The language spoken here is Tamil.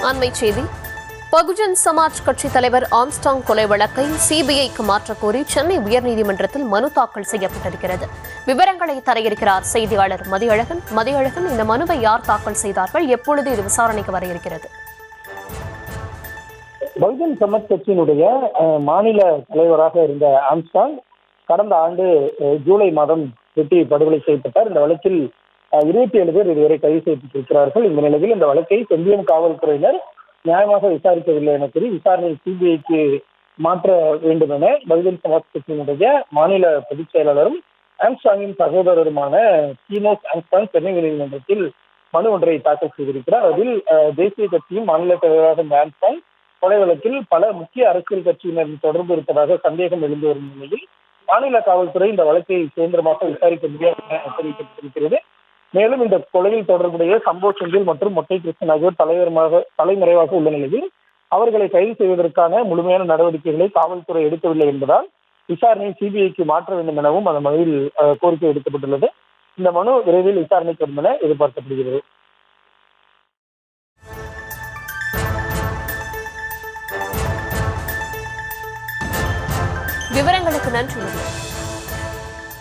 அண்மை செய்தி. பகுஜன் சமாஜ் கட்சி தலைவர் ஆம்ஸ்டாங் கொலை வழக்கை சிபிஐக்கு மாற்றக் கோரி சென்னை உயர்நீதிமன்றத்தில் மனு தாக்கல் செய்யப்பட்டிருக்கிறது. விவரங்களை தர இருக்கிறார் செய்தியாளர் மதியழகன். மதியழகன், இந்த மனுவை யார் தாக்கல் செய்தார்கள்? எப்பொழுது இது விசாரணைக்கு வர இருக்கிறது? பகுஜன் சமாஜ் கட்சியினுடைய மாநில தலைவராக இருந்த ஆம்ஸ்டாங் கடந்த ஆண்டு ஜூலை மாதம் வெட்டி படுகொலை செய்யப்பட்டார். இந்த வழக்கில் 27 பேர் இதுவரை கைது செய்யப்பட்டிருக்கிறார்கள். இந்த நிலையில் இந்த வழக்கை செம்பியம் காவல்துறையினர் நியாயமாக விசாரிக்கவில்லை என கூறி விசாரணை சிபிஐக்கு மாற்ற வேண்டும் என பகுஜன் சமாஜ் கட்சியினுடைய மாநில பொதுச் செயலாளரும் ஆம்ஸ்டாங்கின் சகோதரருமான சீனோஸ் ஆம்ஸ்டாங் சென்னை உயர்நீதிமன்றத்தில் மனு ஒன்றை தாக்கல் செய்திருக்கிறார். அதில் தேசிய கட்சியும் மாநில தலைவராக இருந்த ஆம்ஸ்டாங் கொலை வழக்கில் பல முக்கிய அரசியல் கட்சியினரின் தொடர்பு இருப்பதாக சந்தேகம் எழுந்து வரும் நிலையில் மாநில காவல்துறை இந்த வழக்கை சுதந்திரமாக விசாரிக்க முடியாது என தெரிவிக்கப்பட்டிருக்கிறது. மேலும் இந்த கொலையில் தொடர்புடைய சம்போ செந்தில் மற்றும் மொட்டை கிருஷ்ணன் ஆகியோர் தலைமறைவாக உள்ள நிலையில் அவர்களை கைது செய்வதற்கான முழுமையான நடவடிக்கைகளை காவல்துறை எடுக்கவில்லை என்பதால் விசாரணையை சிபிஐக்கு மாற்ற வேண்டும் எனவும் அந்த மனுவில் கோரிக்கை விடுக்கப்பட்டுள்ளது. இந்த மனு விரைவில் விசாரணைக்கு வரும் என எதிர்பார்க்கப்படுகிறது. விவரங்களுக்கு நன்றி.